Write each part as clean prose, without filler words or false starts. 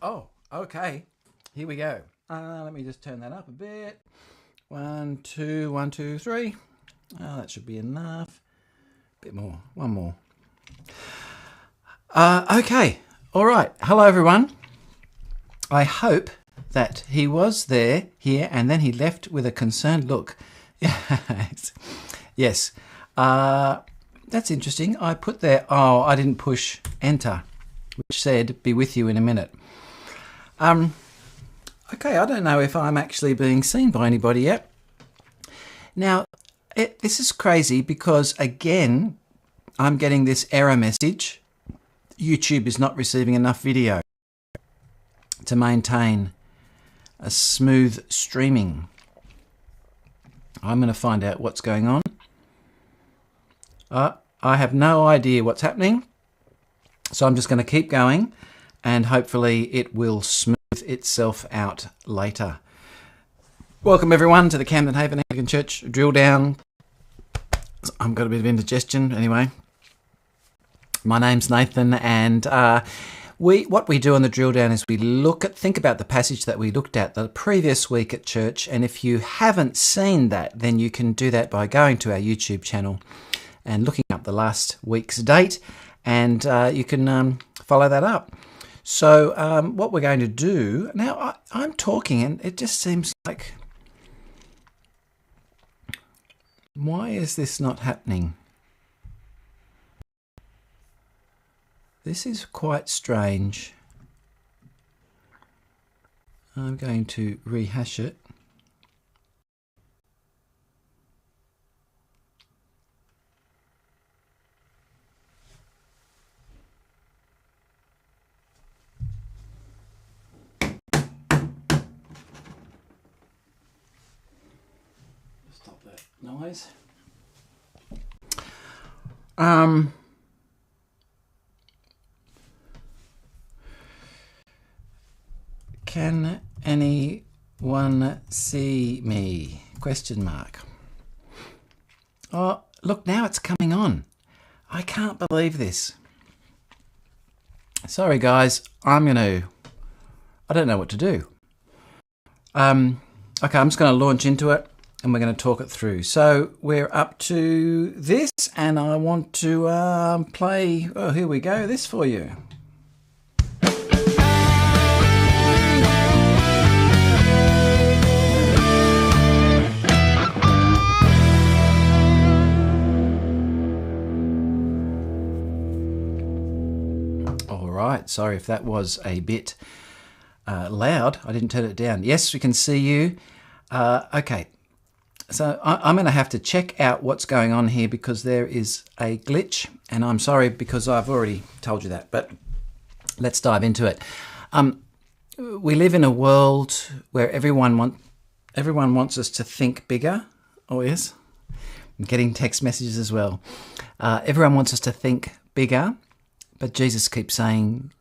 Oh, okay. Here we go. Let me just turn that up a bit. 1, 2, 1, 2, 3. Oh, that should be enough. Bit more. One more. Okay. All right. Hello, everyone. I hope that he was here, and then he left with a concerned look. Yes. That's interesting. I put there, I didn't push enter, which said, be with you in a minute. Okay, I don't know if I'm actually being seen by anybody yet. Now, this is crazy because, again, I'm getting this error message. YouTube is not receiving enough video to maintain a smooth streaming. I'm going to find out what's going on. I have no idea what's happening, so I'm just going to keep going, and hopefully it will smooth itself out later. Welcome everyone to the Camden Anglican Church drill down. I've got a bit of indigestion anyway. My name's Nathan, and what we do on the drill down is we think about the passage that we looked at the previous week at church, and if you haven't seen that, then you can do that by going to our YouTube channel and looking up the last week's date, and you can follow that up. So what we're going to do now, I'm talking and it just seems like, why is this not happening? This is quite strange. I'm going to rehash it. Stop that noise. Can anyone see me? Question mark. Oh, look, now it's coming on. I can't believe this. Sorry, guys. I don't know what to do. Okay, I'm just going to launch into it and we're going to talk it through. So we're up to this, and I want to play, here we go, this for you. Right, sorry if that was a bit loud. I didn't turn it down. Yes, we can see you. Okay, so I'm going to have to check out what's going on here because there is a glitch, and I'm sorry because I've already told you that, but let's dive into it. We live in a world where everyone wants us to think bigger. Oh yes, I'm getting text messages as well. Everyone wants us to think bigger. But Jesus keeps saying,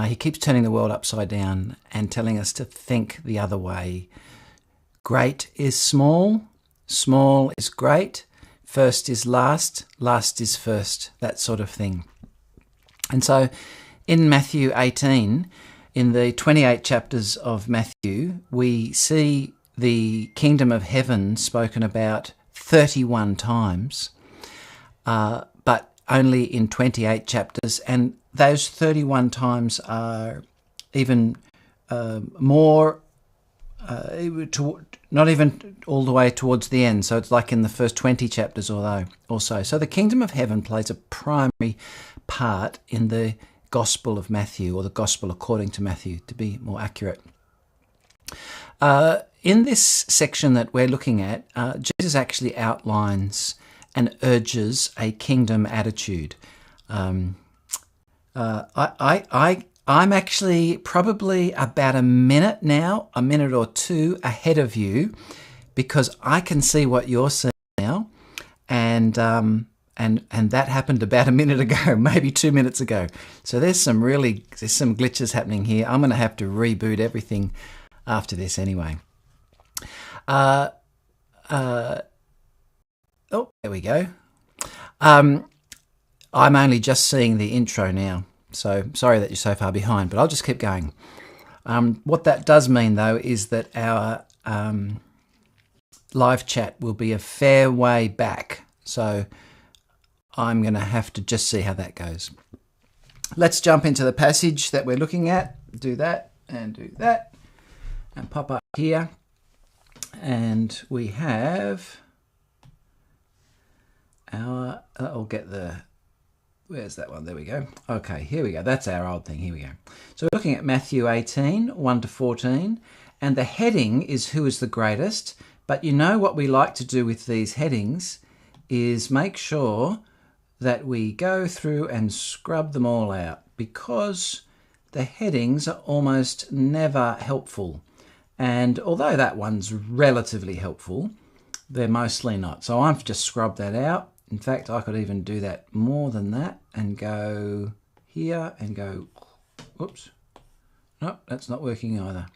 he keeps turning the world upside down and telling us to think the other way. Great is small, small is great, first is last, last is first, that sort of thing. And so in Matthew 18, in the 28 chapters of Matthew, we see the kingdom of heaven spoken about 31 times, but only in 28 chapters, and those 31 times are even more, not even all the way towards the end, so it's like in the first 20 chapters or so. So the kingdom of heaven plays a primary part in the Gospel of Matthew, or the Gospel according to Matthew, to be more accurate. In this section that we're looking at, Jesus actually outlines and urges a kingdom attitude. I'm actually probably about a minute or two ahead of you, because I can see what you're seeing now, and that happened about a minute ago, maybe 2 minutes ago. So there's some glitches happening here. I'm going to have to reboot everything after this anyway. Oh, there we go. I'm only just seeing the intro now, so sorry that you're so far behind, but I'll just keep going. What that does mean, though, is that our live chat will be a fair way back. So I'm going to have to just see how that goes. Let's jump into the passage that we're looking at. Do that and do that. And pop up here. And we have our... I'll get the... Where's that one? There we go. Okay, here we go. That's our old thing. Here we go. So we're looking at Matthew 18, 1 to 14. And the heading is who is the greatest. But you know what we like to do with these headings is make sure that we go through and scrub them all out, because the headings are almost never helpful. And although that one's relatively helpful, they're mostly not. So I've just scrubbed that out. In fact, I could even do that more than that and go here and go, whoops. Nope, that's not working either.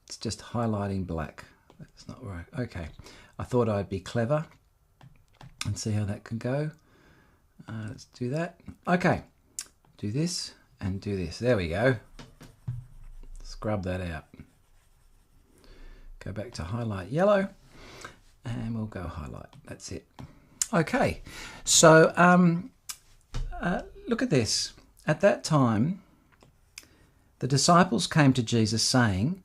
It's just highlighting black. That's not right. Okay, I thought I'd be clever and see how that can go. Let's do that. Okay, do this and do this. There we go. Scrub that out. Go back to highlight yellow and we'll go highlight. That's it. Okay, so look at this. At that time, the disciples came to Jesus saying,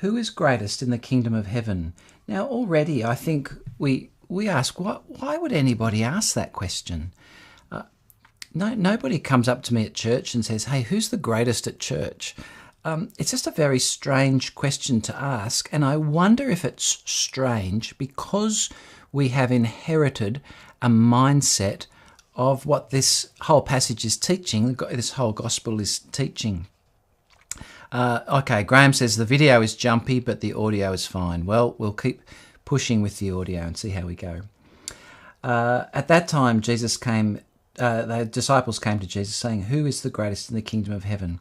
"Who is greatest in the kingdom of heaven?" Now already I think we ask, why would anybody ask that question? Nobody comes up to me at church and says, "Hey, who's the greatest at church?" It's just a very strange question to ask, and I wonder if it's strange because we have inherited a mindset of what this whole passage is teaching, this whole gospel is teaching. Okay, Graham says the video is jumpy, but the audio is fine. Well, we'll keep pushing with the audio and see how we go. At that time, the disciples came to Jesus saying, "Who is the greatest in the kingdom of heaven?"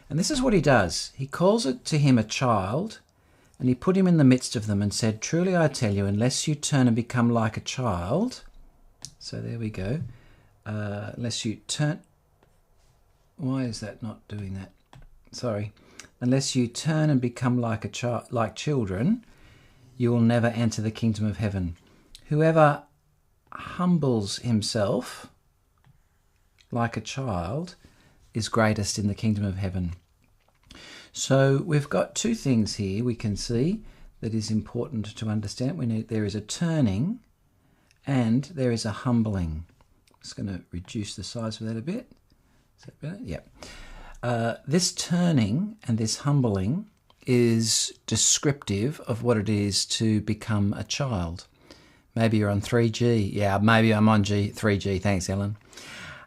And this is what he does. He calls it to him a child, and he put him in the midst of them and said, "Truly I tell you, unless you turn and become like a child..." So there we go. Unless you turn... Why is that not doing that? Sorry. Unless you turn and become like children, you will never enter the kingdom of heaven. Whoever humbles himself like a child is greatest in the kingdom of heaven. So we've got two things here we can see that is important to understand. There is a turning and there is a humbling. I'm just going to reduce the size of that a bit. Is that better? Yeah. This turning and this humbling is descriptive of what it is to become a child. Maybe you're on 3G. Yeah, maybe I'm on 3G. Thanks, Ellen.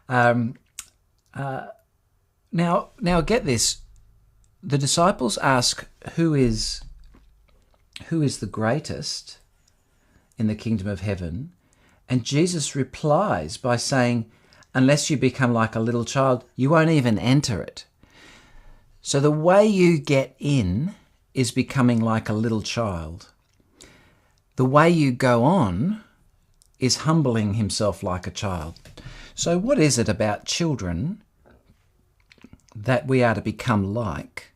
Now get this. The disciples ask, who is the greatest in the kingdom of heaven? And Jesus replies by saying, unless you become like a little child, you won't even enter it. So the way you get in is becoming like a little child. The way you go on is humbling himself like a child. So what is it about children that we are to become like,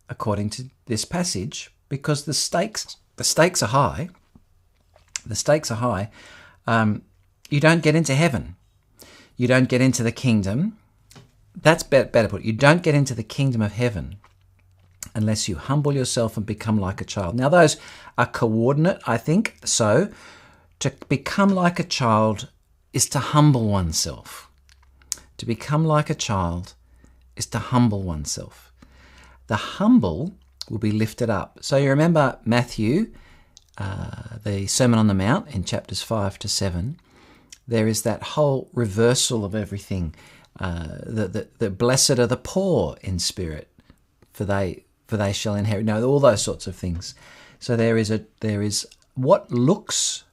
according to this passage? Because the stakes are high. The stakes are high. You don't get into heaven. You don't get into the kingdom. That's better put. You don't get into the kingdom of heaven unless you humble yourself and become like a child. Now, those are coordinate, I think. So, to become like a child is to humble oneself. To become like a child is to humble oneself. The humble will be lifted up. So you remember Matthew, the Sermon on the Mount in chapters 5 to 7. There is that whole reversal of everything. The blessed are the poor in spirit, for they shall inherit. No, all those sorts of things. So there is what looks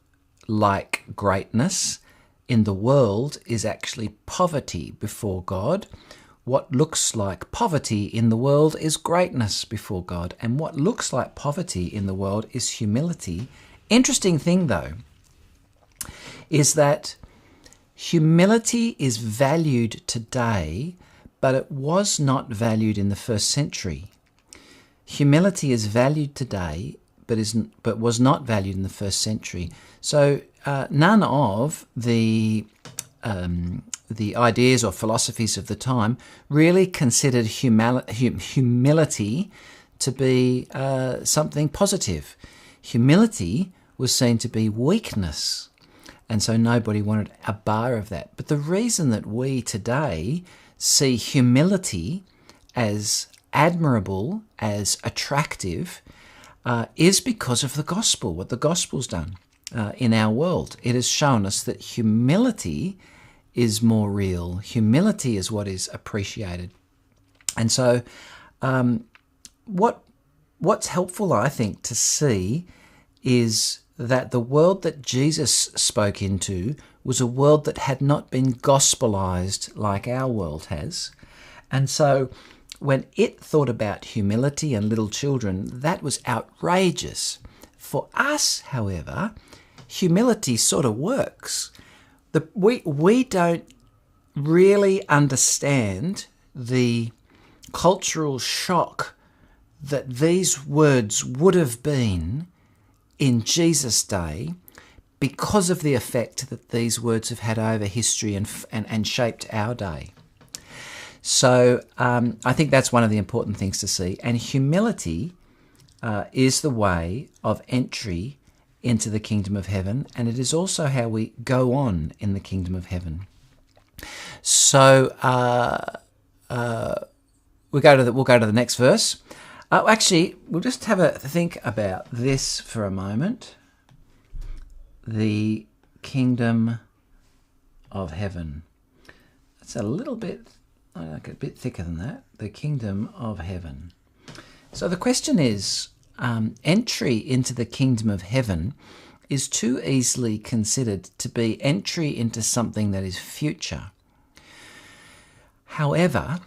like greatness in the world is actually poverty before God. What looks like poverty in the world is greatness before God. And what looks like poverty in the world is humility. Interesting thing, though, is that humility is valued today, but it was not valued in the first century. humility is valued today, but was not valued in the first century. So none of the ideas or philosophies of the time really considered humility to be something positive. Humility was seen to be weakness, and so nobody wanted a bar of that. But the reason that we today see humility as admirable, as attractive, is because of the gospel, what the gospel's done in our world. It has shown us that humility is more real. Humility is what is appreciated. And so what's helpful, I think, to see is that the world that Jesus spoke into was a world that had not been gospelized like our world has. And so when it thought about humility and little children, that was outrageous. For us, however, humility sort of works. We don't really understand the cultural shock that these words would have been in Jesus' day because of the effect that these words have had over history and shaped our day. So I think that's one of the important things to see. And humility is the way of entry into the kingdom of heaven, and it is also how we go on in the kingdom of heaven. So we'll go to the next verse. Actually, we'll just have a think about this for a moment. The kingdom of heaven. It's a little bit, a bit thicker than that. The kingdom of heaven. So the question is, entry into the kingdom of heaven is too easily considered to be entry into something that is future. However,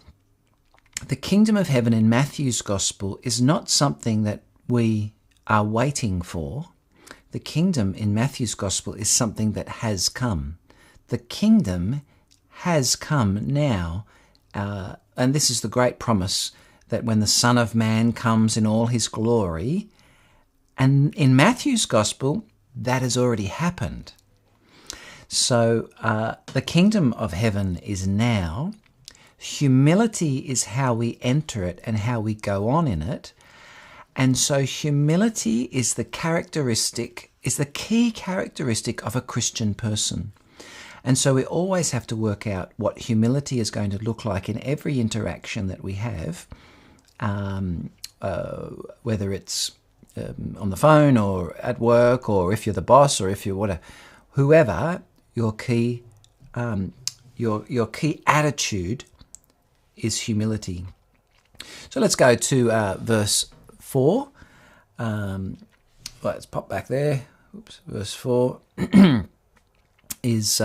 the kingdom of heaven in Matthew's gospel is not something that we are waiting for. The kingdom in Matthew's gospel is something that has come. The kingdom has come now, and this is the great promise that when the Son of Man comes in all his glory, and in Matthew's gospel, that has already happened. So the kingdom of heaven is now. Humility is how we enter it and how we go on in it. And so humility is the key characteristic of a Christian person. And so we always have to work out what humility is going to look like in every interaction that we have, whether it's on the phone or at work, or if you're the boss, or if you're whatever, whoever, your key attitude is humility. So let's go to verse 4. Let's pop back there. Oops, verse 4 is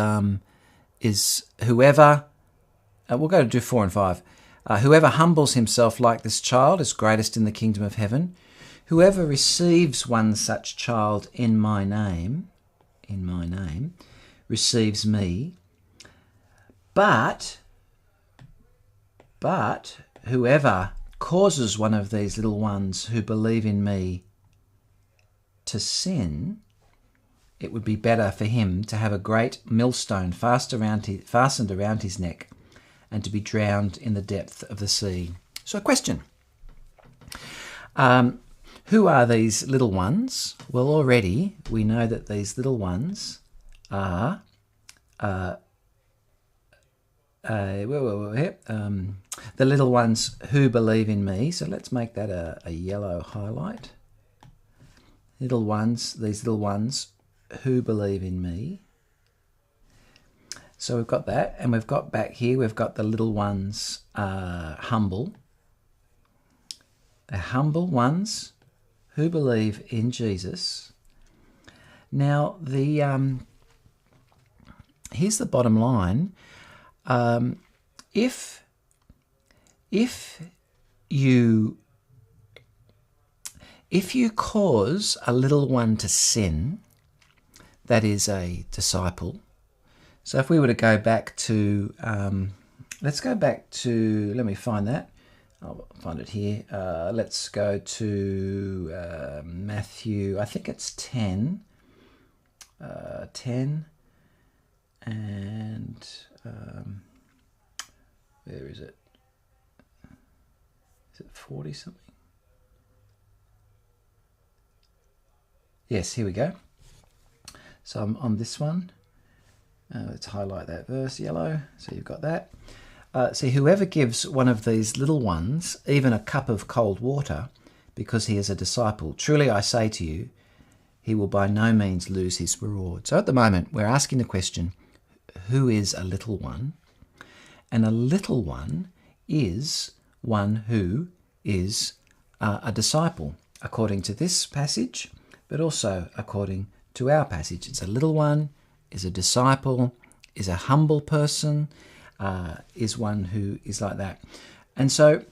whoever. We'll go to 4 and 5. Whoever humbles himself like this child is greatest in the kingdom of heaven. Whoever receives one such child in my name, receives me. But whoever causes one of these little ones who believe in me to sin, it would be better for him to have a great millstone fastened around his neck and to be drowned in the depth of the sea. So a question. Who are these little ones? Well, already we know that these little ones are the little ones who believe in me. So let's make that a yellow highlight. These little ones who believe in me. So we've got that, and we've got back here, we've got the little ones humble. The humble ones who believe in Jesus. Now, here's the bottom line. If you cause a little one to sin, that is a disciple. So if we were to go back to, let me find that. I'll find it here. Let's go to Matthew. I think it's 10. 10. And where is it? Is it 40 something? Yes, here we go. So I'm on this one. Let's highlight that verse, yellow. So you've got that. See, whoever gives one of these little ones even a cup of cold water because he is a disciple, truly I say to you, he will by no means lose his reward. So at the moment, we're asking the question, who is a little one? And a little one is one who is a disciple, according to this passage, but also according to our passage. It's a little one, is a disciple, is a humble person, is one who is like that. And so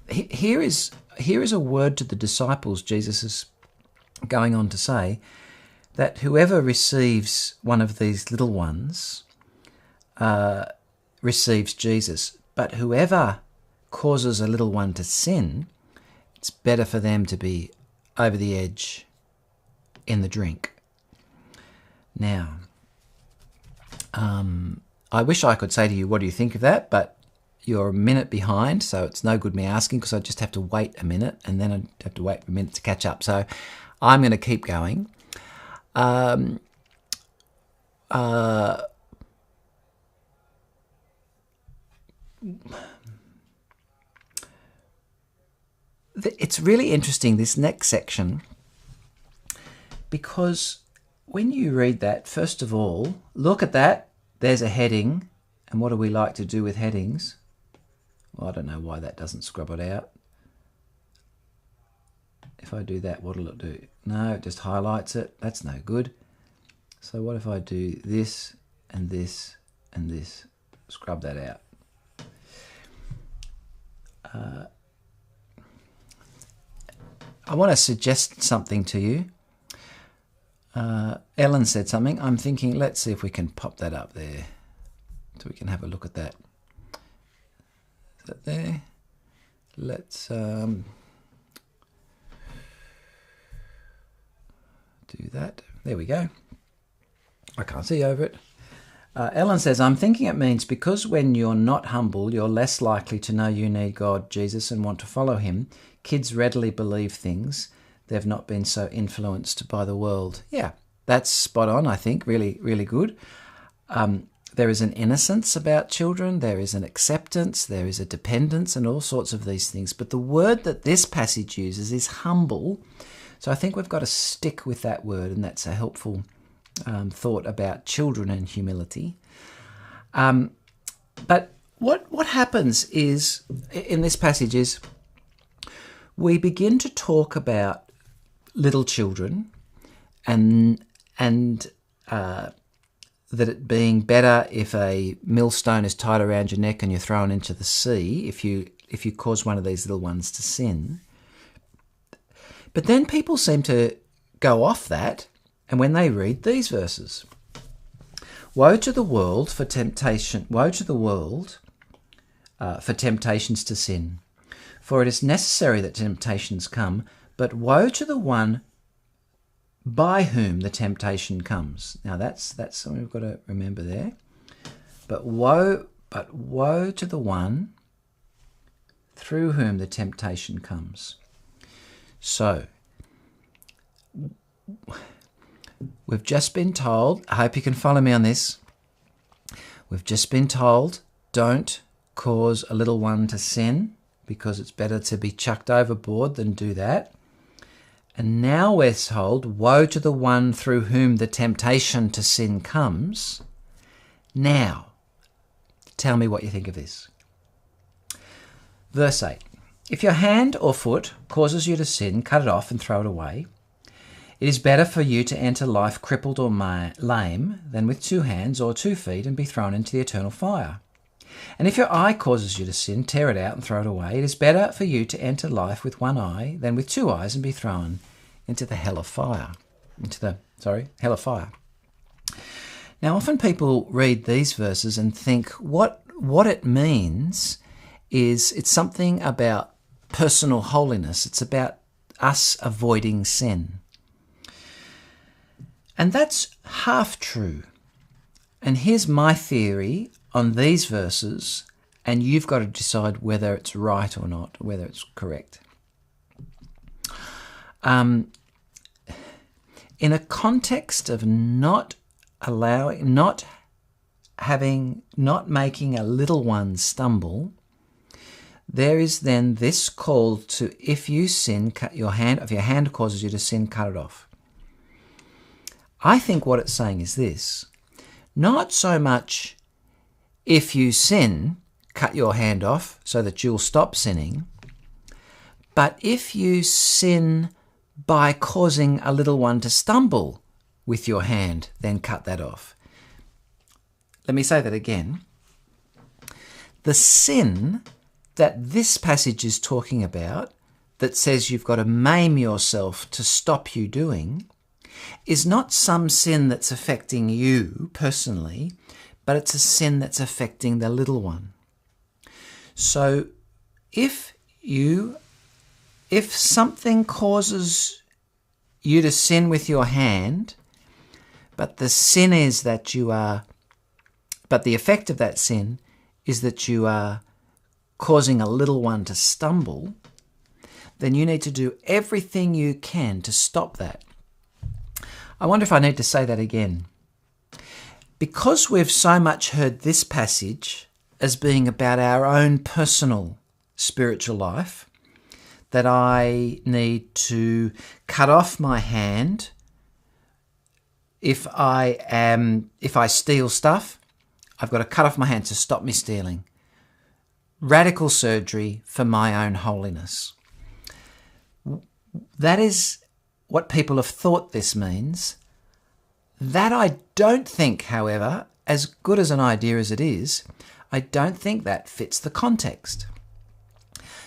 here is a word to the disciples. Jesus is going on to say that whoever receives one of these little ones receives Jesus, but whoever causes a little one to sin, it's better for them to be over the edge in the drink. Now, I wish I could say to you, what do you think of that? But you're a minute behind, so it's no good me asking because I just have to wait a minute and then I'd have to wait a minute to catch up. So I'm going to keep going. It's really interesting, this next section, because when you read that, first of all, look at that. There's a heading. And what do we like to do with headings? Well, I don't know why that doesn't scrub it out. If I do that, what'll it do? No, it just highlights it. That's no good. So what if I do this and this and this? Scrub that out. I want to suggest something to you. Ellen said something. I'm thinking, let's see if we can pop that up there so we can have a look at that. Is that there? Let's do that. There we go. I can't see over it. Ellen says, I'm thinking it means because when you're not humble, you're less likely to know you need God, Jesus, and want to follow him. Kids readily believe things. They've not been so influenced by the world. Yeah, that's spot on, I think. Really, really good. There is an innocence about children. There is an acceptance. There is a dependence and all sorts of these things. But the word that this passage uses is humble. So I think we've got to stick with that word, and that's a helpful thought about children and humility. But what happens is, in this passage, is we begin to talk about little children and that it being better if a millstone is tied around your neck and you're thrown into the sea if you cause one of these little ones to sin. But then people seem to go off that, and when they read these verses, woe to the world for temptation, woe to the world for temptations to sin. For it is necessary that temptations come, but woe to the one by whom the temptation comes. Now that's something we've got to remember there. But woe to the one through whom the temptation comes. So we've just been told, I hope you can follow me on this. We've just been told, don't cause a little one to sin, because it's better to be chucked overboard than do that. And now we're told, woe to the one through whom the temptation to sin comes. Now, tell me what you think of this. Verse 8. If your hand or foot causes you to sin, cut it off and throw it away. It is better for you to enter life crippled or lame than with 2 hands or 2 feet and be thrown into the eternal fire. And if your eye causes you to sin, tear it out and throw it away. It is better for you to enter life with 1 eye than with 2 eyes and be thrown into the hell of fire. Hell of fire. Now, often people read these verses and think what it means is it's something about personal holiness. It's about us avoiding sin. And that's half true. And here's my theory on these verses, and you've got to decide whether it's right or not, whether it's correct. In a context of not making a little one stumble, there is then this call to, if you sin, cut your hand. If your hand causes you to sin, cut it off. I think what it's saying is this: not so much if you sin, cut your hand off so that you'll stop sinning, but if you sin by causing a little one to stumble with your hand, then cut that off. Let me say that again. The sin that this passage is talking about, that says you've got to maim yourself to stop you doing, is not some sin that's affecting you personally, but it's a sin that's affecting the little one. So if something causes you to sin with your hand, but the effect of that sin is that you are causing a little one to stumble, then you need to do everything you can to stop that. I wonder if I need to say that again. Because we've so much heard this passage as being about our own personal spiritual life, that I need to cut off my hand if I steal stuff. I've got to cut off my hand to stop me stealing. Radical surgery for my own holiness. That is what people have thought this means. That I don't think, however, as good as an idea as it is, I don't think that fits the context.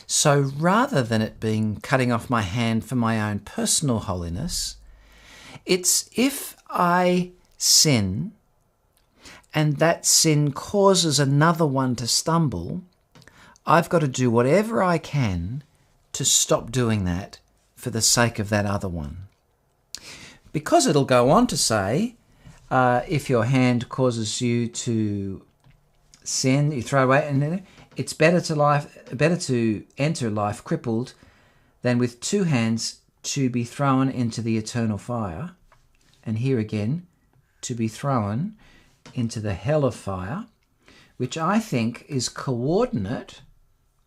So rather than it being cutting off my hand for my own personal holiness, it's if I sin and that sin causes another one to stumble, I've got to do whatever I can to stop doing that for the sake of that other one. Because it'll go on to say, if your hand causes you to sin, you throw away, and it's better to enter life crippled than with two hands to be thrown into the eternal fire. And here again, to be thrown into the hell of fire, which I think is coordinate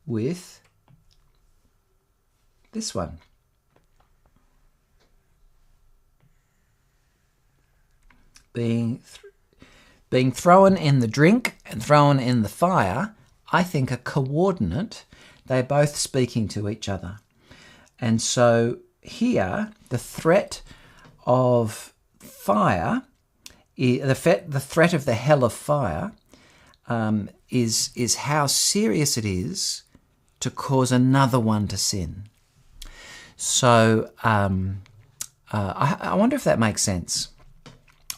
with this one. Being thrown in the drink and thrown in the fire, I think, are coordinate. They're both speaking to each other. And so here, the threat of fire, the threat of the hell of fire, is how serious it is to cause another one to sin. So I wonder if that makes sense.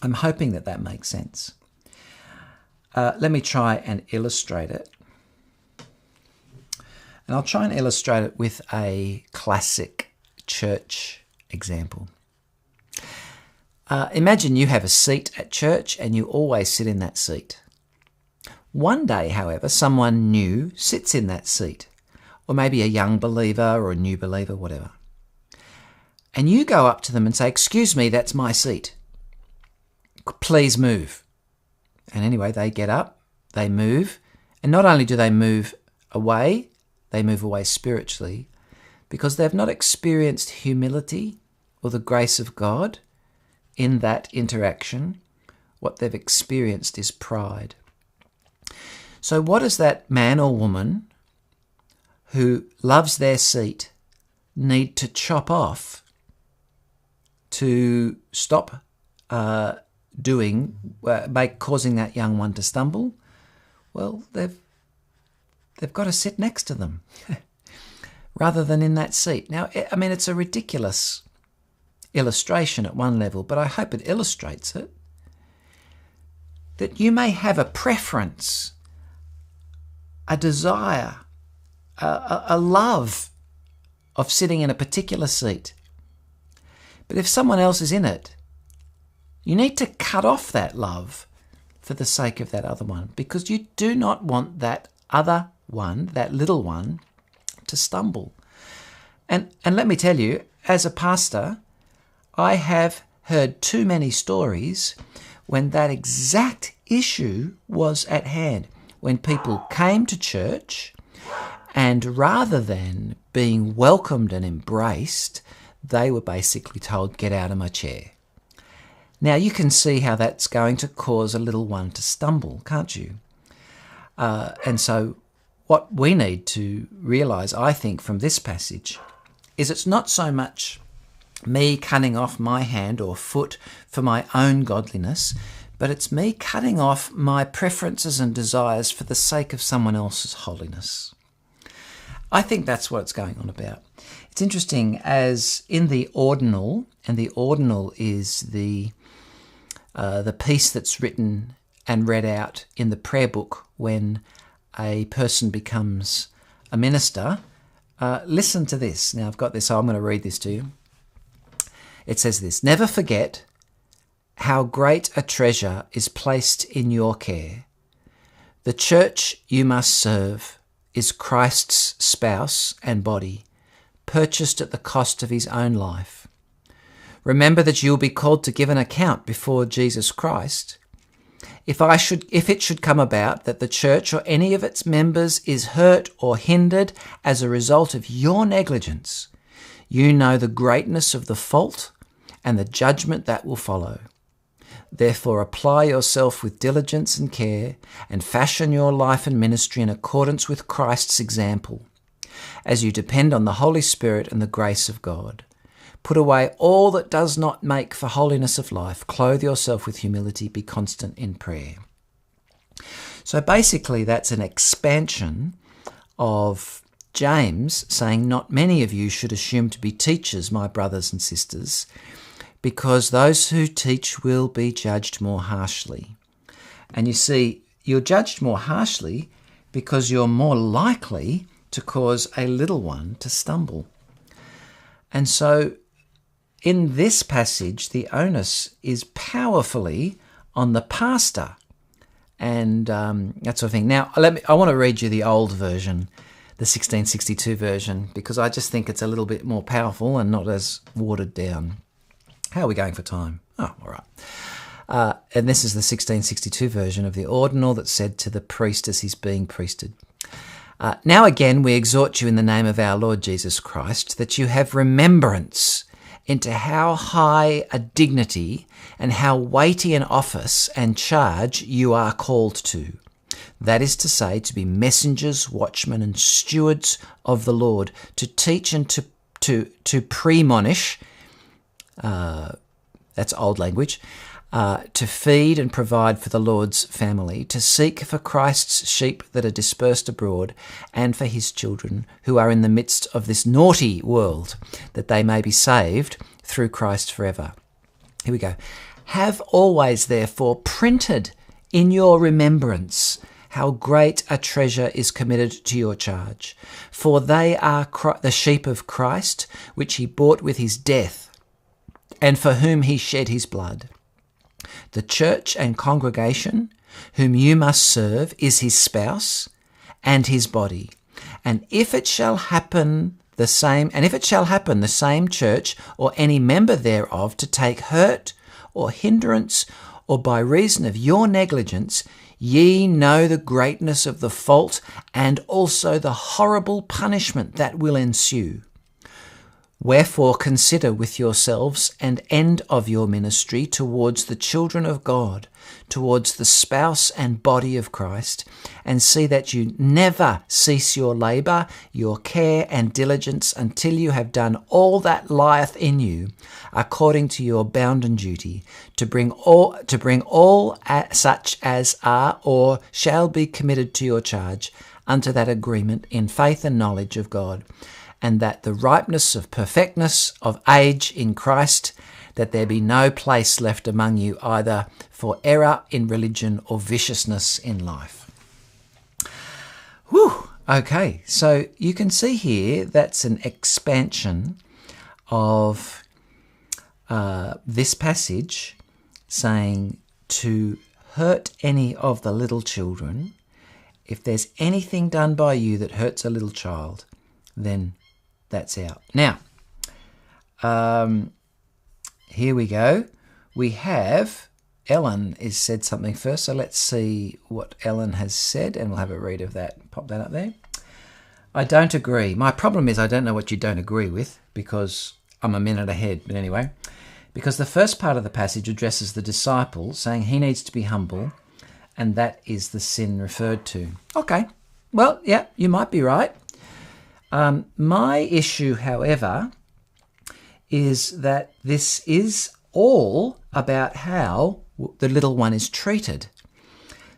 I'm hoping that makes sense. Let me try and illustrate it. And I'll try and illustrate it with a classic church example. Imagine you have a seat at church and you always sit in that seat. One day, however, someone new sits in that seat, or maybe a young believer or a new believer, whatever. And you go up to them and say, "Excuse me, that's my seat. Please move." And anyway, they get up, they move, and not only do they move away spiritually, because they've not experienced humility or the grace of God in that interaction. What they've experienced is pride. So what does that man or woman who loves their seat need to chop off to stop causing that young one to stumble? Well, they've got to sit next to them rather than in that seat. Now, I mean, it's a ridiculous illustration at one level, but I hope it illustrates it. That you may have a preference, a desire a love of sitting in a particular seat. But if someone else is in it, you need to cut off that love for the sake of that other one, because you do not want that other one, that little one, to stumble. And let me tell you, as a pastor, I have heard too many stories when that exact issue was at hand, when people came to church and rather than being welcomed and embraced, they were basically told, "Get out of my chair." Now, you can see how that's going to cause a little one to stumble, can't you? And so what we need to realise, I think, from this passage is it's not so much me cutting off my hand or foot for my own godliness, but it's me cutting off my preferences and desires for the sake of someone else's holiness. I think that's what it's going on about. It's interesting, as in the ordinal, and the ordinal is the piece that's written and read out in the prayer book when a person becomes a minister. Listen to this. Now, I've got this, so I'm going to read this to you. It says this: "Never forget how great a treasure is placed in your care. The church you must serve is Christ's spouse and body, purchased at the cost of his own life. Remember that you will be called to give an account before Jesus Christ. If it should come about that the church or any of its members is hurt or hindered as a result of your negligence, you know the greatness of the fault and the judgment that will follow. Therefore, apply yourself with diligence and care and fashion your life and ministry in accordance with Christ's example, as you depend on the Holy Spirit and the grace of God. Put away all that does not make for holiness of life. Clothe yourself with humility. Be constant in prayer." So basically, that's an expansion of James saying, "Not many of you should assume to be teachers, my brothers and sisters, because those who teach will be judged more harshly." And you see, you're judged more harshly because you're more likely to cause a little one to stumble. And so in this passage, the onus is powerfully on the pastor and that sort of thing. Now, I want to read you the old version, the 1662 version, because I just think it's a little bit more powerful and not as watered down. How are we going for time? Oh, all right. And this is the 1662 version of the ordinal that said to the priest as he's being priested. "Now again we exhort you in the name of our Lord Jesus Christ that you have remembrance into how high a dignity and how weighty an office and charge you are called to. That is to say, to be messengers, watchmen and stewards of the Lord, to teach and to premonish," that's old language, "to feed and provide for the Lord's family, to seek for Christ's sheep that are dispersed abroad, and for his children who are in the midst of this naughty world, that they may be saved through Christ forever." Here we go. "Have always, therefore, printed in your remembrance how great a treasure is committed to your charge. For they are the sheep of Christ, which he bought with his death, and for whom he shed his blood. The church and congregation, whom you must serve, is his spouse and his body. And if it shall happen the same church or any member thereof to take hurt or hindrance, or by reason of your negligence, ye know the greatness of the fault and also the horrible punishment that will ensue. Wherefore consider with yourselves an end of your ministry towards the children of God, towards the spouse and body of Christ, and see that you never cease your labour, your care and diligence, until you have done all that lieth in you, according to your bounden duty, to bring all such as are or shall be committed to your charge unto that agreement in faith and knowledge of God, and that the ripeness of perfectness of age in Christ, that there be no place left among you either for error in religion or viciousness in life." Whew! Okay, so you can see here that's an expansion of this passage saying to hurt any of the little children. If there's anything done by you that hurts a little child, then that's out. Now, here we go. We have Ellen has said something first, so let's see what Ellen has said, and we'll have a read of that. Pop that up there. I don't agree. My problem is I don't know what you don't agree with because I'm a minute ahead. But anyway, because the first part of the passage addresses the disciple, saying he needs to be humble, and that is the sin referred to. Okay, well, yeah, you might be right. My issue, however, is that this is all about how the little one is treated.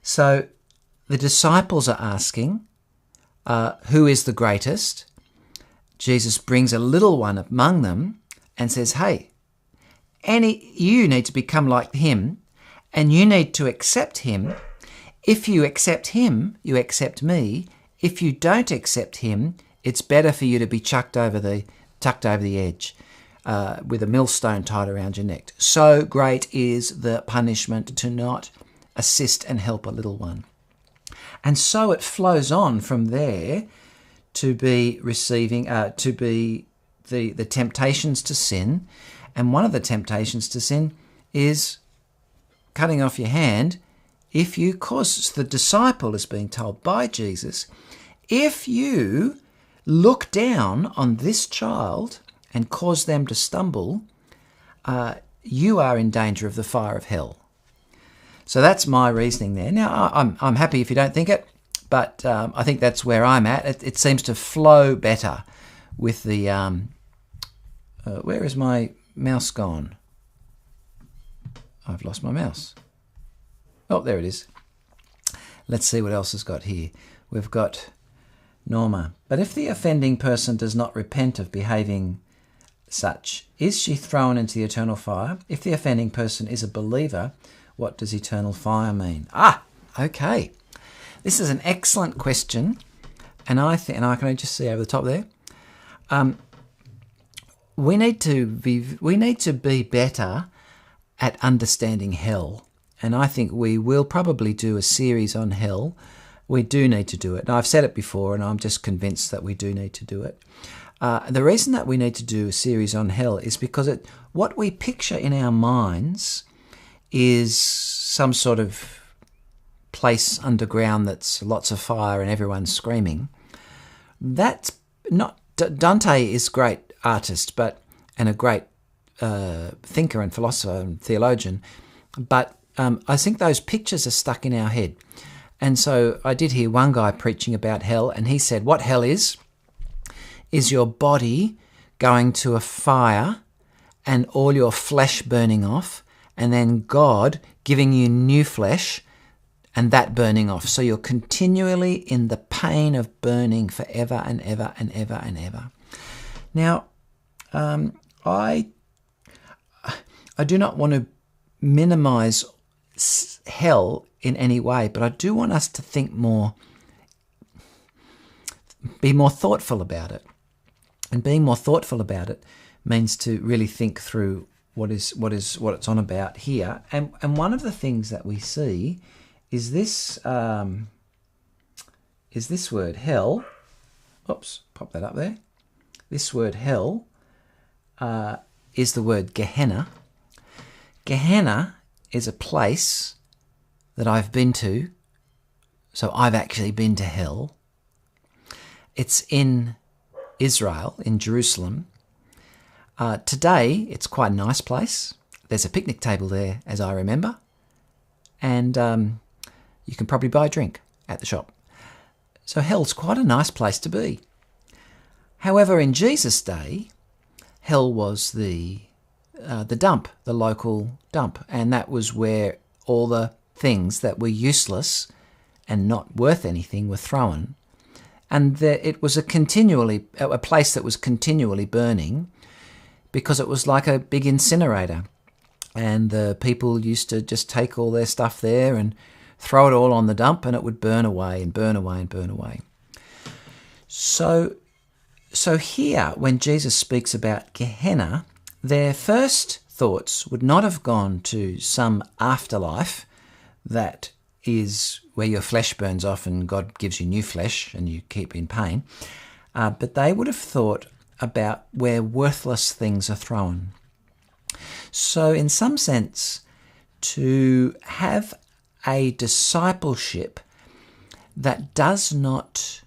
So the disciples are asking, who is the greatest? Jesus brings a little one among them and says, hey, you need to become like him, and you need to accept him. If you accept him, you accept me. If you don't accept him, it's better for you to be tucked over the edge with a millstone tied around your neck. So great is the punishment to not assist and help a little one. And so it flows on from there to be receiving, to be the temptations to sin. And one of the temptations to sin is cutting off your hand. If you, cause the disciple is being told by Jesus, if you look down on this child and cause them to stumble, you are in danger of the fire of hell. So that's my reasoning there. Now, I'm happy if you don't think it, but I think that's where I'm at. It seems to flow better with the... where is my mouse gone? I've lost my mouse. Oh, there it is. Let's see what else has got here. We've got Norma. But if the offending person does not repent of behaving such, is she thrown into the eternal fire? If the offending person is a believer, what does eternal fire mean? Okay. This is an excellent question, and I can just see over the top there. We need to be better at understanding hell. And I think we will probably do a series on hell. We do need to do it. And I've said it before, and I'm just convinced that we do need to do it. The reason that we need to do a series on hell is because what we picture in our minds is some sort of place underground that's lots of fire and everyone's screaming. That's not... Dante is a great artist and a great thinker and philosopher and theologian, but I think those pictures are stuck in our head. And so I did hear one guy preaching about hell, and he said what hell is your body going to a fire and all your flesh burning off, and then God giving you new flesh and that burning off. So you're continually in the pain of burning forever and ever and ever and ever. Now, I do not want to minimize hell in any way, but I do want us to think be more thoughtful about it. And being more thoughtful about it means to really think through what it's on about here. And one of the things that we see is this word hell. Oops, pop that up there. This word hell is the word Gehenna. Gehenna is a place that I've been to, so I've actually been to hell. It's in Israel, in Jerusalem. Today, it's quite a nice place. There's a picnic table there, as I remember, and you can probably buy a drink at the shop. So hell's quite a nice place to be. However, in Jesus' day, hell was the dump, the local dump, and that was where all the things that were useless and not worth anything were thrown. And it was a place that was continually burning because it was like a big incinerator. And the people used to just take all their stuff there and throw it all on the dump, and it would burn away and burn away and burn away. So here, when Jesus speaks about Gehenna, their first thoughts would not have gone to some afterlife that is where your flesh burns off and God gives you new flesh and you keep in pain, but they would have thought about where worthless things are thrown. So in some sense, to have a discipleship that does not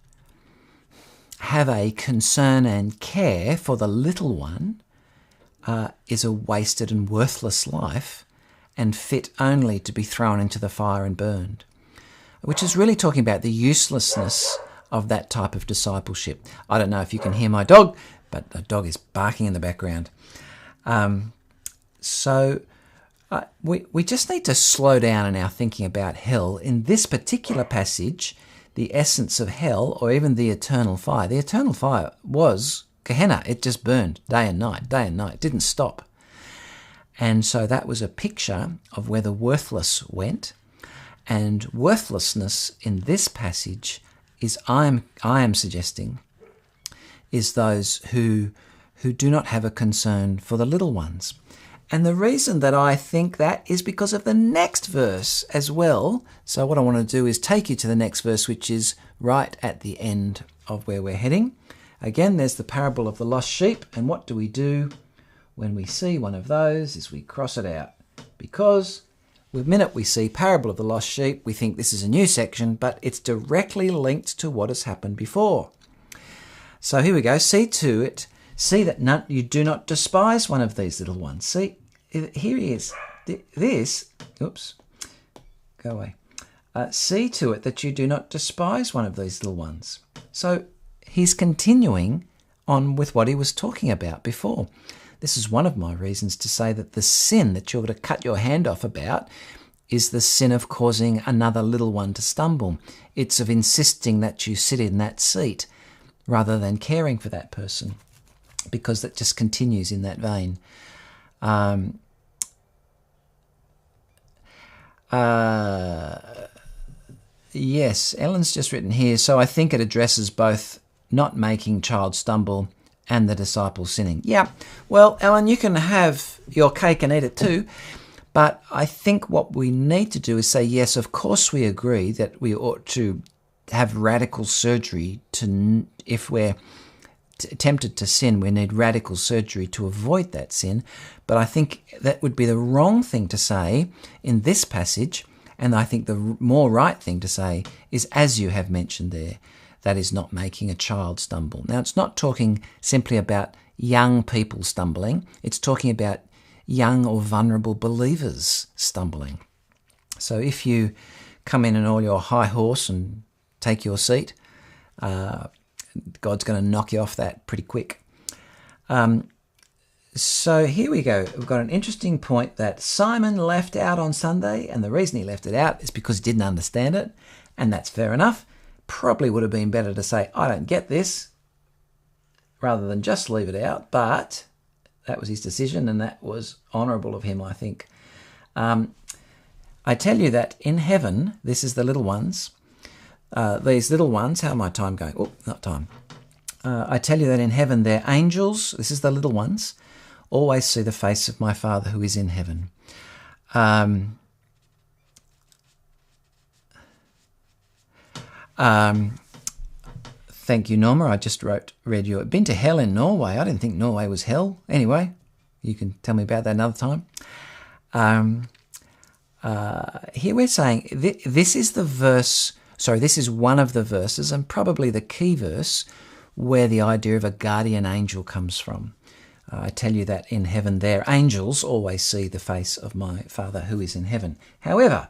have a concern and care for the little one is a wasted and worthless life and fit only to be thrown into the fire and burned, which is really talking about the uselessness of that type of discipleship. I don't know if you can hear my dog, but the dog is barking in the background. We just need to slow down in our thinking about hell. In this particular passage, the essence of hell, or even the eternal fire. The eternal fire was Gehenna. It just burned day and night, It didn't stop. And so that was a picture of where the worthless went. And worthlessness in this passage is, I am suggesting, is those who do not have a concern for the little ones. And the reason that I think that is because of the next verse as well. So what I want to do is take you to the next verse, which is right at the end of where we're heading. Again, there's the parable of the lost sheep. And what do we do when we see one of those? Is we cross it out. Because the minute we see parable of the lost sheep, we think this is a new section, but it's directly linked to what has happened before. So here we go. See to it. See that you do not despise one of these little ones. See, here he is. Go away. See to it that you do not despise one of these little ones. So he's continuing on with what he was talking about before. This is one of my reasons to say that the sin that you're going to cut your hand off about is the sin of causing another little one to stumble. It's of insisting that you sit in that seat rather than caring for that person, because that just continues in that vein. Yes, Ellen's just written here, so I think it addresses both not making child stumble and the disciple sinning. Yeah, well, Ellen, you can have your cake and eat it too, but I think what we need to do is say, yes, of course we agree that we ought to have radical surgery to, if we're tempted to sin, we need radical surgery to avoid that sin. But I think that would be the wrong thing to say in this passage, and I think the more right thing to say is, as you have mentioned there, that is not making a child stumble. Now, it's not talking simply about young people stumbling. It's talking about young or vulnerable believers stumbling. So if you come in on all your high horse and take your seat, God's going to knock you off that pretty quick. So here we go. We've got an interesting point that Simon left out on Sunday, and the reason he left it out is because he didn't understand it, and that's fair enough. Probably would have been better to say, I don't get this, rather than just leave it out, but that was his decision, and that was honourable of him, I think. I tell you that in heaven, this is the little ones, these little ones, how my time going? Oh, not time. I tell you that in heaven their angels, this is the little ones, always see the face of my Father who is in heaven. Thank you, Norma. I just read you. Been to hell in Norway. I didn't think Norway was hell. Anyway, you can tell me about that another time. Here we're saying this is the verse. Sorry, this is one of the verses, and probably the key verse, where the idea of a guardian angel comes from. I tell you that in heaven their angels always see the face of my Father who is in heaven. However,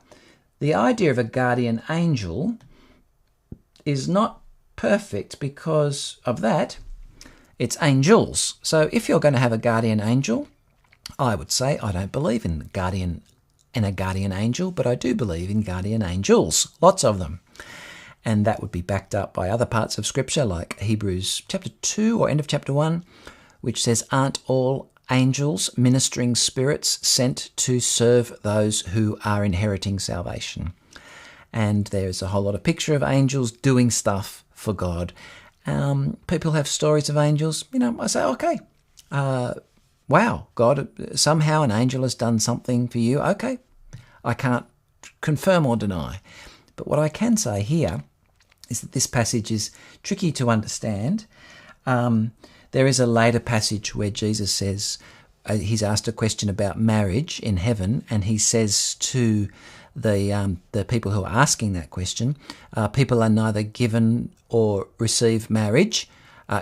the idea of a guardian angel is not perfect because of that. It's angels. So if you're going to have a guardian angel, I would say I don't believe in a guardian angel, but I do believe in guardian angels, lots of them. And that would be backed up by other parts of Scripture, like Hebrews chapter 2 or end of chapter 1, which says, aren't all angels ministering spirits sent to serve those who are inheriting salvation? And there's a whole lot of picture of angels doing stuff for God. People have stories of angels. I say, okay, wow, God, somehow an angel has done something for you. Okay, I can't confirm or deny. But what I can say here is that this passage is tricky to understand. There is a later passage where Jesus says, he's asked a question about marriage in heaven, and he says to the people who are asking that question, people are neither given or receive marriage,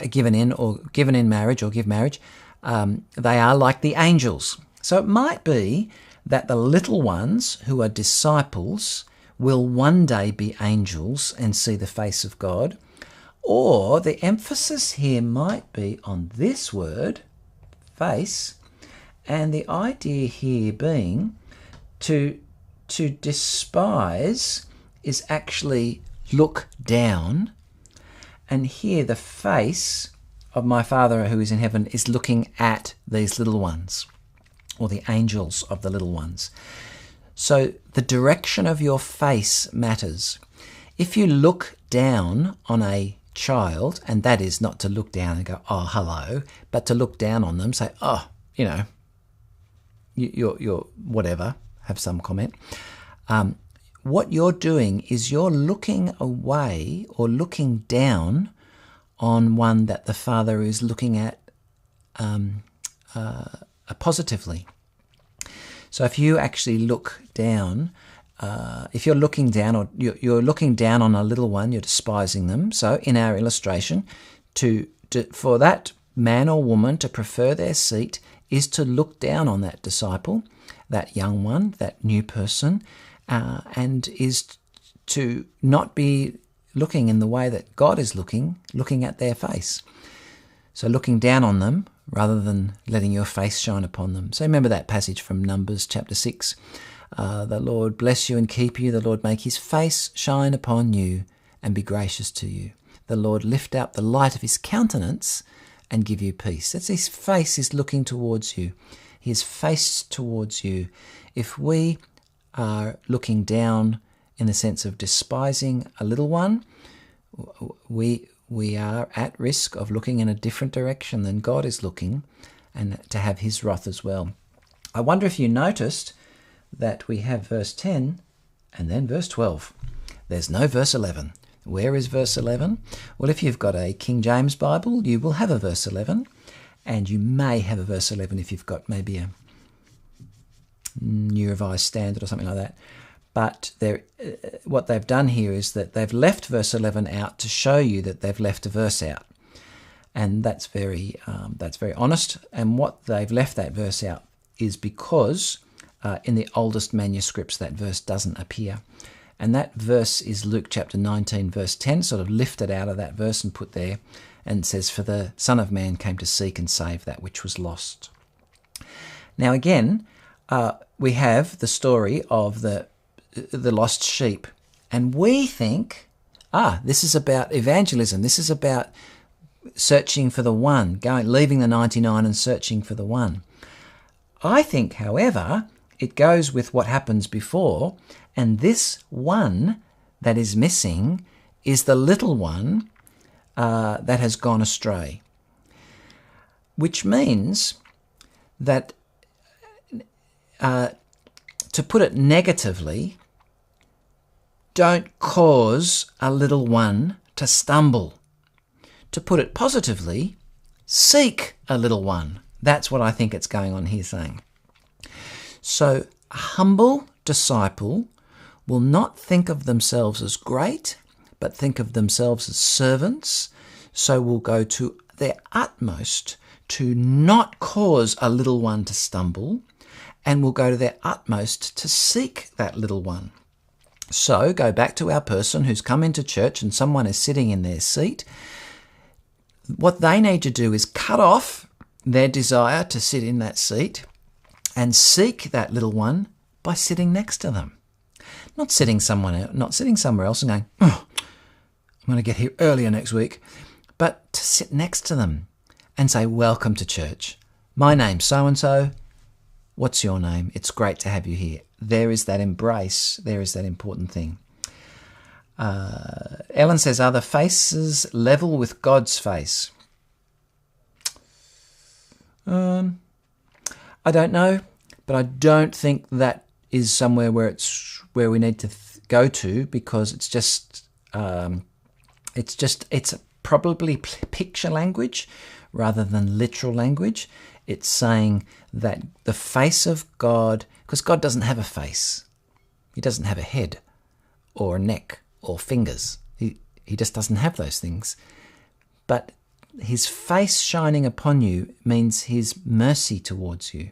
given in marriage or give marriage. They are like the angels. So it might be that the little ones who are disciples will one day be angels and see the face of God. Or the emphasis here might be on this word, face, and the idea here being to despise is actually look down. And here the face of my Father who is in heaven is looking at these little ones, or the angels of the little ones. So the direction of your face matters. If you look down on a child, and that is not to look down and go, oh, hello, but to look down on them, say, oh, you're whatever, have some comment. What you're doing is you're looking away or looking down on one that the Father is looking at positively. So if you actually look down, if you're looking down, or you're looking down on a little one, you're despising them. So in our illustration, for that man or woman to prefer their seat is to look down on that disciple, that young one, that new person, and is to not be looking in the way that God is looking at their face. So looking down on them rather than letting your face shine upon them. So remember that passage from Numbers chapter 6. The Lord bless you and keep you. The Lord make his face shine upon you and be gracious to you. The Lord lift up the light of his countenance and give you peace. That's his face is looking towards you. He is faced towards you. If we are looking down in the sense of despising a little one, we are at risk of looking in a different direction than God is looking, and to have his wrath as well. I wonder if you noticed that we have verse 10 and then verse 12. There's no verse 11. Where is verse 11? Well, if you've got a King James Bible, you will have a verse 11, and you may have a verse 11 if you've got maybe a New Revised Standard or something like that. But what they've done here is that they've left verse 11 out to show you that they've left a verse out. And that's very honest. And what they've left that verse out is because in the oldest manuscripts that verse doesn't appear. And that verse is Luke chapter 19, verse 10, sort of lifted out of that verse and put there, and says, "For the Son of Man came to seek and save that which was lost." Now again, we have the story of the lost sheep, and we think, this is about evangelism. This is about searching for the one, leaving the 99 and searching for the one. I think, however, it goes with what happens before, and this one that is missing is the little one that has gone astray, which means that, to put it negatively, don't cause a little one to stumble. To put it positively, seek a little one. That's what I think it's going on here saying. So a humble disciple will not think of themselves as great, but think of themselves as servants. So will go to their utmost to not cause a little one to stumble, and will go to their utmost to seek that little one. So go back to our person who's come into church and someone is sitting in their seat. What they need to do is cut off their desire to sit in that seat and seek that little one by sitting next to them. Not sitting somewhere else and going, I'm going to get here earlier next week, but to sit next to them and say, "Welcome to church. My name's so-and-so. What's your name? It's great to have you here." There is that embrace. There is that important thing. Ellen says, are the faces level with God's face? I don't know, but I don't think that is somewhere where we need to go to, because it's probably picture language rather than literal language. It's saying that the face of God, because God doesn't have a face. He doesn't have a head or a neck or fingers. He just doesn't have those things. But his face shining upon you means his mercy towards you.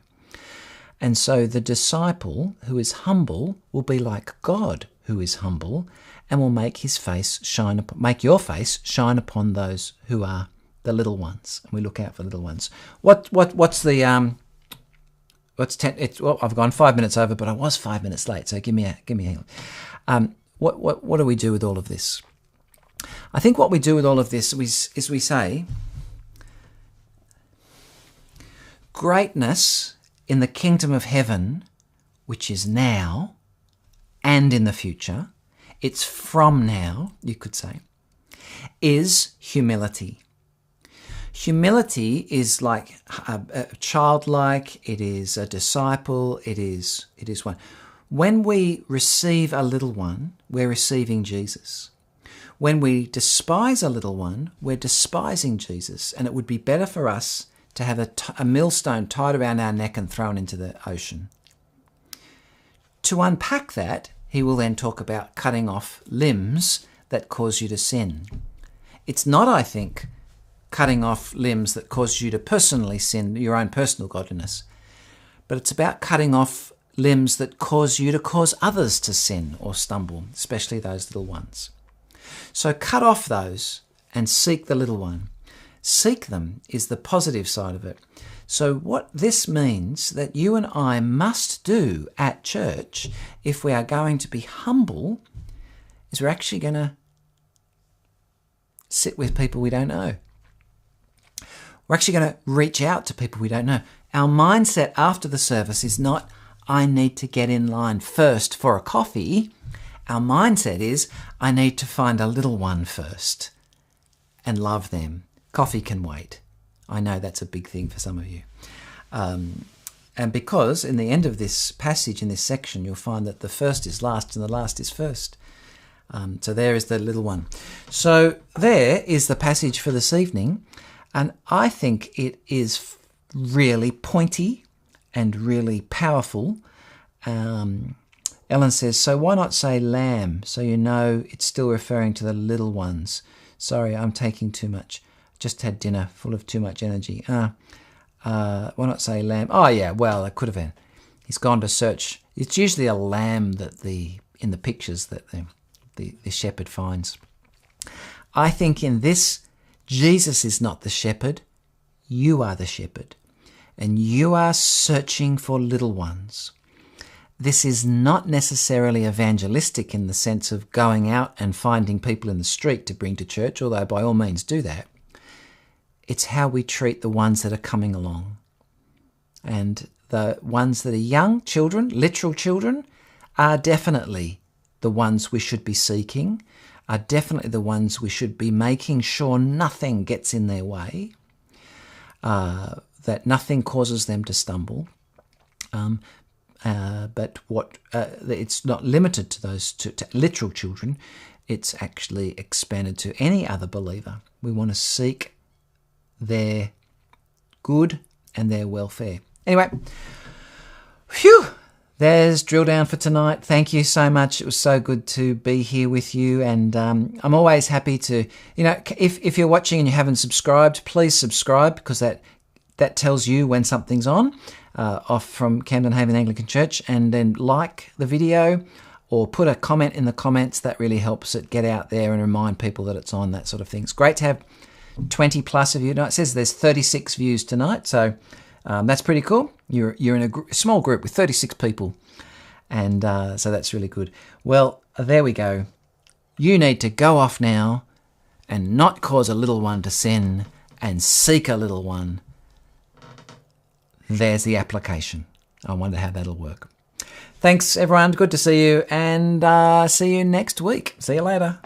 And so the disciple who is humble will be like God who is humble, and will make his face shine, make your face shine upon those who are the little ones. And we look out for little ones. What's the what's 10? Well, I've gone 5 minutes over, but I was 5 minutes late. So give me a what do we do with all of this? I think what we do with all of this is we say, greatness in the kingdom of heaven, which is now and in the future, it's from now, you could say, is humility. Humility is like a childlike, it is a disciple, it is one. When we receive a little one, we're receiving Jesus. When we despise a little one, we're despising Jesus. And it would be better for us to have a millstone tied around our neck and thrown into the ocean. To unpack that, he will then talk about cutting off limbs that cause you to sin. It's not, I think, cutting off limbs that cause you to personally sin, your own personal godliness, but it's about cutting off limbs that cause you to cause others to sin or stumble, especially those little ones. So cut off those and seek the little one. Seek them is the positive side of it. So what this means that you and I must do at church, if we are going to be humble, is we're actually going to sit with people we don't know. We're actually going to reach out to people we don't know. Our mindset after the service is not, I need to get in line first for a coffee. Our mindset is, I need to find a little one first and love them. Coffee can wait. I know that's a big thing for some of you. And because in the end of this passage, in this section, you'll find that the first is last and the last is first. So there is the little one. So there is the passage for this evening. And I think it is really pointy and really powerful. Ellen says, so why not say lamb? So you know it's still referring to the little ones. Sorry, I'm taking too much. Just had dinner full of too much energy. Why not say lamb? Oh yeah, well, it could have been. He's gone to search. It's usually a lamb that in the pictures that the shepherd finds. I think in this, Jesus is not the shepherd. You are the shepherd. And you are searching for little ones. This is not necessarily evangelistic in the sense of going out and finding people in the street to bring to church, although by all means do that. It's how we treat the ones that are coming along. And the ones that are young, children, literal children, are definitely the ones we should be seeking, are definitely the ones we should be making sure nothing gets in their way, that nothing causes them to stumble. But it's not limited to those to literal children. It's actually expanded to any other believer. We want to seek their good and their welfare. Anyway, phew, there's drill down for tonight. Thank you so much. It was so good to be here with you. And I'm always happy to, if you're watching and you haven't subscribed, please subscribe, because that tells you when something's on. Off from Camden Haven Anglican Church, and then like the video or put a comment in the comments. That really helps it get out there and remind people that it's on, that sort of thing. It's great to have 20 plus of you. Now it says there's 36 views tonight, so that's pretty cool. You're in a small group with 36 people, and so that's really good. Well, there we go. You need to go off now and not cause a little one to sin and seek a little one. There's the application. I wonder how that'll work. Thanks, everyone. Good to see you, and see you next week. See you later.